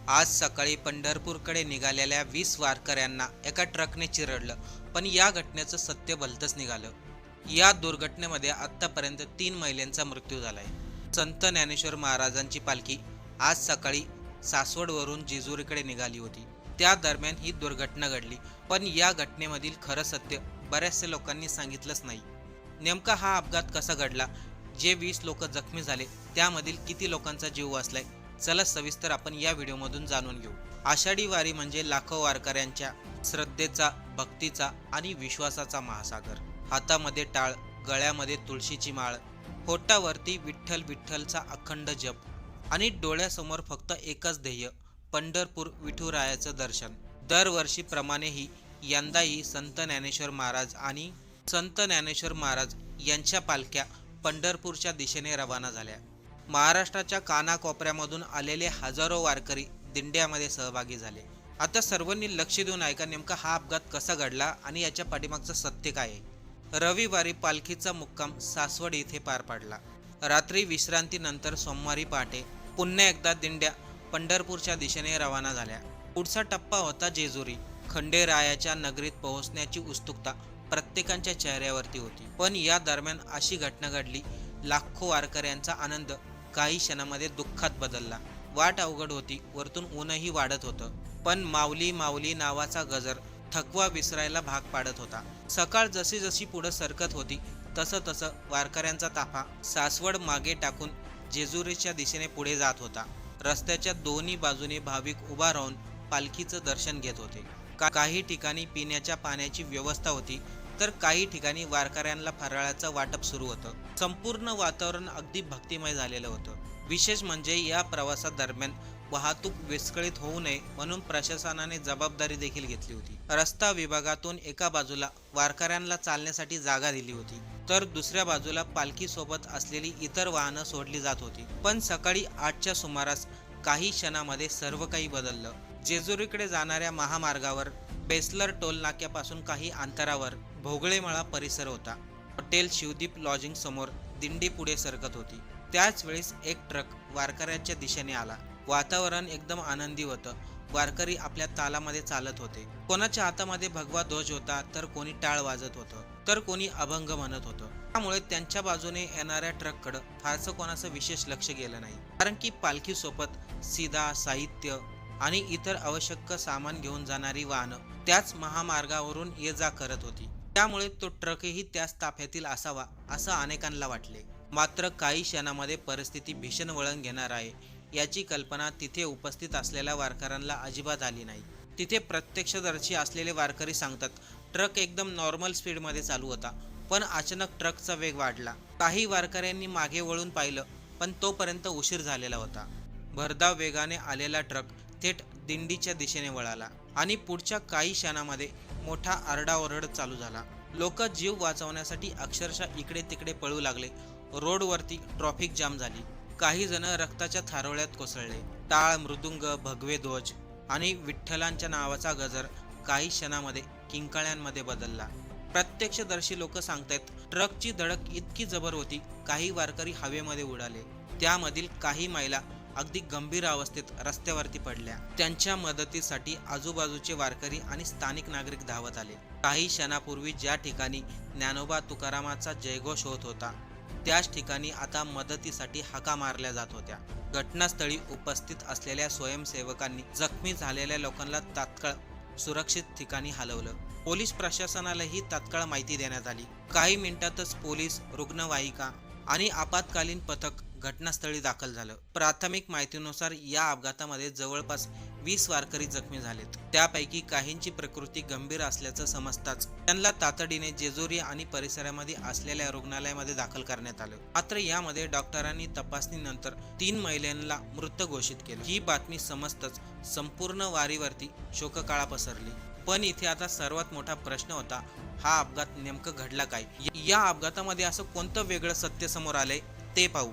आज सकाळी पंढरपूरकडे निघालेल्या 20 वारकऱ्यांना एका ट्रकने चिरडलं, पण या घटनेचं सत्य भलतंच निघालं. या दुर्घटनेमध्ये आतापर्यंत 3 महिलांचा मृत्यू झालाय. संत ज्ञानेश्वर महाराजांची पालखी आज सकाळी सासवडवरून जेजुरीकडे निघाली होती. त्या दरम्यान ही दुर्घटना घडली, पण या घटनेमधील खरं सत्य बऱ्याचशा लोकांनी सांगितलंच नाही. नेमका हा अपघात कसा घडला, जे 20 लोक जखमी झाले त्यामधील किती लोकांचा जीव वाचलाय, चला सविस्तर आपण या व्हिडिओमधून जाणून घेऊ. आषाढी वारी म्हणजे लाखो वारकऱ्यांच्या श्रद्धेचा, भक्तीचा आणि विश्वासाचा महासागर. हातामध्ये टाळ, गळ्यामध्ये तुळशीची माळ, होटावरती विठ्ठल विठ्ठलचा अखंड जप आणि डोळ्यासमोर फक्त एकच ध्येय, पंढरपूर विठुरायाचं दर्शन. दरवर्षीप्रमाणेही यंदाही संत ज्ञानेश्वर महाराज यांच्या पालख्या पंढरपूरच्या दिशेने रवाना झाल्या. महाराष्ट्राच्या कानाकोपऱ्यामधून आलेले हजारो वारकरी दिंड्यामध्ये सहभागी झाले. आता सर्वांनी लक्ष देऊन ऐका, नेमका हा अपघात कसा घडला आणि याच्या पाठीमागचं सत्य काय आहे. रविवारी पालखीचा मुक्काम सासवड येथे पार पडला. रात्री विश्रांतीनंतर सोमवारी पहाटे पुन्हा एकदा दिंड्या पंढरपूरच्या दिशेने रवाना झाल्या. पुढचा टप्पा होता जेजुरी. खंडेरायाच्या नगरीत पोहोचण्याची उत्सुकता प्रत्येकाच्या चेहऱ्यावरती होती. पण या दरम्यान अशी घटना घडली, लाखो वारकऱ्यांचा आनंद काही क्षणामध्ये दुःखात बदलला. वाट अवघड होती, वरतून ऊनही वाढत होतं, पण माऊली माऊली नावाचा गजर थकवा विसरायला भाग पाडत होता. सकाळ जशी जशी पुढे सरकत होती तसं तसं वारकऱ्यांचा ताफा सासवड मागे टाकून जेजुरीच्या दिशेने पुढे जात होता. रस्त्याच्या दोन्ही बाजूने भाविक उभा राहून पालखीचं दर्शन घेत होते. काही ठिकाणी पिण्याच्या पाण्याची व्यवस्था होती, तर काही ठिकाणी वारकऱ्यांना फराळाचं वाटप सुरू होतं. संपूर्ण वातावरण अगदी भक्तिमय झालेलं होतं. विशेष म्हणजे या प्रवासादरम्यान वाहतूक विस्कळीत होऊ नये म्हणून प्रशासनाने जबाबदारी देखील घेतली होती. रस्ता विभागातून एका बाजूला वारकऱ्यांना चालण्यासाठी जागा दिली होती, तर दुसऱ्या बाजूला पालखीसोबत असलेली इतर वाहनं सोडली जात होती. पण सकाळी 8च्या सुमारास काही क्षणामध्ये सर्व काही बदललं. जेजुरीकडे जाणाऱ्या महामार्गावर बेसलर टोल नाक्यापासून काही अंतरावर भोगळेमळा परिसर होता. हॉटेल शिवदीप लॉजिंग समोर दिंडी पुढे सरकत होती. त्याच वेळेस एक ट्रक वारकऱ्यांच्या दिशेने आला. वातावरण एकदम आनंदी होतं. वारकरी आपल्या तालामध्ये चालत होते. कोणाच्या हातामध्ये भगवा ध्वज होता, तर कोणी टाळ वाजत होतं, तर कोणी अभंग म्हणत होतं. त्यामुळे त्यांच्या बाजूने येणाऱ्या ट्रककडं फारसं कोणाचं विशेष लक्ष गेलं नाही, कारण की पालखी सोबत सीदा, साहित्य आणि इतर आवश्यक सामान घेऊन जाणारी वाहनं त्याच महामार्गावरून ये जा करत होती. त्यामुळे तो ट्रकही त्याच ताफ्यातील असावा असं अनेकांना वाटले. मात्र काही क्षणामध्ये परिस्थिती भीषण वळण घेणार आहे याची कल्पना तिथे उपस्थित असलेल्या वारकऱ्यांना अजिबात आली नाही. तिथे प्रत्यक्षदर्शी असलेले वारकरी सांगतात, ट्रक एकदम नॉर्मल स्पीडमध्ये चालू होता, पण अचानक ट्रकचा वेग वाढला. काही वारकऱ्यांनी मागे वळून पाहिलं, पण तोपर्यंत उशीर झालेला होता. भरधाव वेगाने आलेला ट्रक थेट दिंडीच्या दिशेने वळाला आणि पुढच्या काही क्षणामध्ये मोठा आरडाओरड चालू झाला. लोक जीव वाचवण्यासाठी अक्षरशः इकडे तिकडे पळू लागले. रोडवरती ट्रॅफिक जाम झाली. काही जण रक्ताच्या थारोळ्यात कोसळले. टाळ, मृदुंग, भगवे ध्वज आणि विठ्ठलांच्या नावाचा गजर काही क्षणामध्ये किंकाळ्यांमध्ये बदलला. प्रत्यक्षदर्शी लोक सांगतायत, ट्रकची धडक इतकी जबर होती, काही वारकरी हवेमध्ये उडाले. त्यामधील काही महिला अगदी गंभीर अवस्थेत रस्त्यावरती पडल्या. त्यांच्या मदतीसाठी आजूबाजूचे वारकरी आणि स्थानिक नागरिक धावत आले. काही क्षणापूर्वी ज्या ठिकाणी ज्ञानोबा तुकारामाचा जयघोष होत होता, त्याच ठिकाणी आता मदतीसाठी हाका मारल्या जात होत्या. घटनास्थळी उपस्थित असलेल्या स्वयंसेवकांनी जखमी झालेल्या लोकांना तात्काळ सुरक्षित ठिकाणी हलवलं. पोलीस प्रशासनालाही तात्काळ माहिती देण्यात आली. काही मिनिटातच पोलीस, रुग्णवाहिका आणि आपत्कालीन पथक घटनास्थळी दाखल झालं. प्राथमिक माहितीनुसार या अपघातामध्ये जवळपास 20 वारकरी जखमी झालेत. त्यापैकी काहींची प्रकृती गंभीर असल्याचं समजताच त्यांना तातडीने जेजुरी आणि परिसरामध्ये असलेल्या रुग्णालयामध्ये दाखल करण्यात आलं. मात्र यामध्ये डॉक्टरांनी तपासणीनंतर 3 महिलांना मृत घोषित केलं. ही बातमी समजताच संपूर्ण वारीवरती शोककळा पसरली. पण इथे आता सर्वात मोठा प्रश्न होता, हा अपघात नेमकं घडला काय? या अपघातामध्ये असं कोणतं वेगळं सत्य समोर आलंय ते पाहू.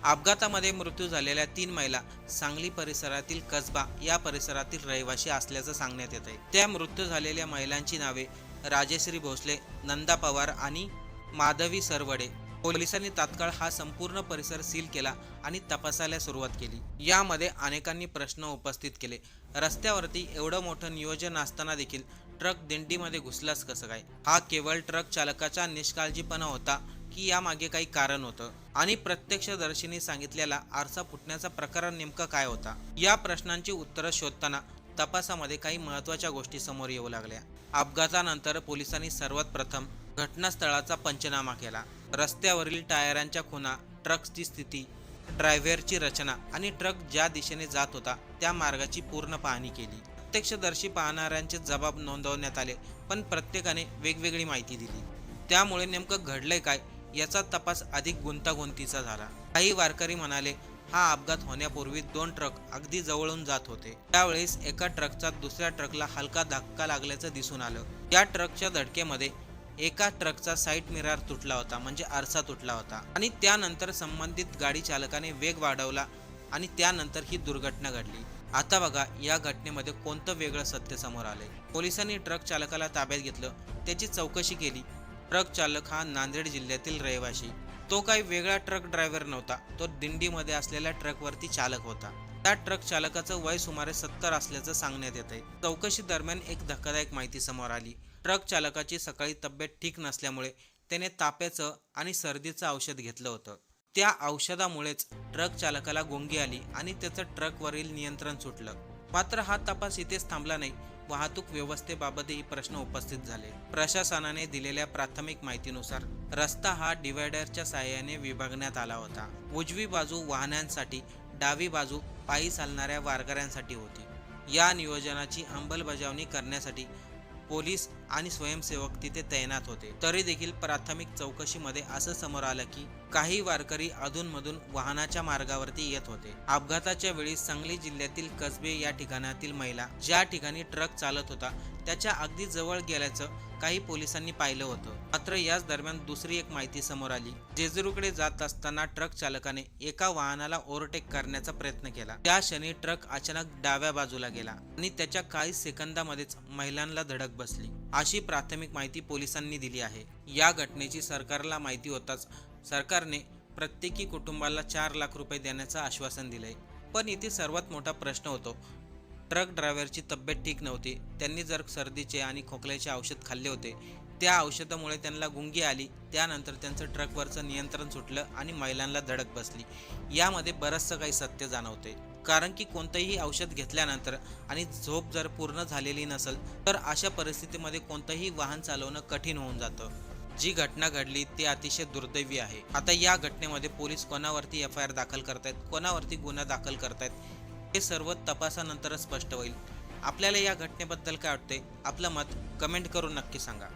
अपघातामध्ये मृत्यू झालेल्या 3 महिला सांगली परिसरातील कसबा या परिसरातील रहिवासी असल्याचं सांगण्यात येत आहे. त्या मृत्यू झालेल्या महिलांची नावे राजेश्री भोसले, नंदा पवार आणि माधवी सरवडे पोलिसांनी तात्काळ हा संपूर्ण परिसर सील केला आणि तपासायला सुरुवात केली. यामध्ये अनेकांनी प्रश्न उपस्थित केले. रस्त्यावरती एवढं मोठं नियोजन असताना देखील ट्रक दिंडीमध्ये घुसलाच कसं काय? हा केवळ ट्रक चालकाचा निष्काळजीपणा होता की यामागे काही कारण होतं? आणि प्रत्यक्षदर्शींनी सांगितलेला आरसा फुटण्याचा प्रकार नेमका काय होता? या प्रश्नांची उत्तरं शोधताना तपासामध्ये काही महत्त्वाच्या गोष्टी समोर येऊ लागल्या. अपघातानंतर पोलिसांनी सर्वात प्रथम घटनास्थळाचा पंचनामा केला. रस्त्यावरील टायरांच्या खुणा, ट्रकची स्थिती, ड्रायव्हरची रचना आणि ट्रक ज्या दिशेने जात होता त्या मार्गाची पूर्ण पाहणी केली. प्रत्यक्षदर्शी पाहणाऱ्यांचे जबाब नोंदवण्यात आले, पण प्रत्येकाने वेगवेगळी माहिती दिली. त्यामुळे नेमकं घडलंय काय याचा तपास अधिक गुंतागुंतीचा झाला. काही वारकरी म्हणाले, हा अपघात होण्यापूर्वी 2 ट्रक अगदी जवळून जात होते. त्यावेळेस एका ट्रकचा दुसऱ्या ट्रकला हलका धक्का लागल्याचं दिसून आलं. या ट्रकच्या धडकेमध्ये एका ट्रकचा साईड मिरर तुटला होता, म्हणजे आरसा तुटला होता. आणि त्यानंतर संबंधित गाडी चालकाने वेग वाढवला आणि त्यानंतर ही दुर्घटना घडली. आता बघा, या घटनेमध्ये कोणतं वेगळं सत्य समोर आलंय? पोलिसांनी ट्रक चालकाला ताब्यात घेतलं, त्याची चौकशी केली. ट्रक चालक हा नांदेड जिल्ह्यातील रहिवासी. तो काही वेगळा ट्रक ड्रायव्हर नव्हता, तो दिंडीमध्ये असलेल्या ट्रकवरती चालक होता. त्या ट्रक चालकाचं वय सुमारे 70 असल्याचं सांगण्यात येतंय. चौकशी दरम्यान एक धक्कादायक माहिती समोर आली. ट्रक चालकाची सकाळी तब्येत ठीक नसल्यामुळे त्याने तापाचं आणि सर्दीचं औषध घेतलं होतं. त्या औषधामुळेच ट्रक चालकाला गुंगी आली आणि त्याचं ट्रकवरील नियंत्रण सुटलं. मात्र हा तपास इथेच थांबला नाही. वाहतूक व्यवस्थेबाबतही प्रश्न उपस्थित झाले. प्रशासनाने दिलेल्या प्राथमिक माहितीनुसार रस्ता हा डिव्हायडरच्या साहाय्याने विभागण्यात आला होता. उजवी बाजू वाहनांसाठी, डावी बाजू पायी चालणाऱ्या वारकऱ्यांसाठी होती. या नियोजनाची अंमलबजावणी करण्यासाठी पोलीस आणि स्वयंसेवक तिथे तैनात होते. तरी देखील प्राथमिक चौकशीमध्ये असं समोर आलं की काही वारकरी अधूनमधून वाहनाच्या मार्गावरती येत होते. अपघाताच्या वेळी सांगली जिल्ह्यातील कसबे या ठिकाणातील महिला ज्या ठिकाणी ट्रक चालत होता त्याच्या अगदी जवळ गेल्याचं काही पोलिसांनी पाहिलं होतं. मात्र याच दरम्यान दुसरी एक माहिती समोर आली. जेजुरीकडे जात असताना ट्रक चालकाने एका वाहनाला ओव्हरटेक करण्याचा प्रयत्न केला. त्या क्षणी ट्रक अचानक डाव्या बाजूला गेला आणि त्याच्या काही सेकंदामध्येच महिलांना धडक बसली, अशी प्राथमिक माहिती पोलिसांनी दिली आहे. या घटनेची सरकारला माहिती होताच सरकारने प्रत्येकी कुटुंबाला 4 लाख रुपये देण्याचं आश्वासन दिलंय. पण इथे सर्वात मोठा प्रश्न होतो, ट्रक ड्रायव्हरची तब्येत ठीक नव्हती. त्यांनी जर सर्दीचे आणि खोकल्याचे औषध खाल्ले होते, त्या औषधामुळे त्यांना गुंगी आली. त्यानंतर त्यांचं ट्रकवरचं नियंत्रण सुटलं आणि महिलांना धडक बसली. यामध्ये बरंचसं काही सत्य जाणवते. कारण की कोणतंही औषध घेतल्यानंतर आणि झोप जर पूर्ण झालेली नसेल तर अशा परिस्थितीमध्ये कोणतंही वाहन चालवणं कठीण होऊन जातं. जी घटना घडली ती अतिशय दुर्दैवी आहे. आता या घटनेमध्ये पोलीस कोणावरती FIR दाखल करतायत, कोणावरती गुन्हा दाखल करतायत, हे सर्व तपासानंतरच स्पष्ट होईल. आपल्याला या घटनेबद्दल काय वाटते? आपलं मत कमेंट करून नक्की सांगा.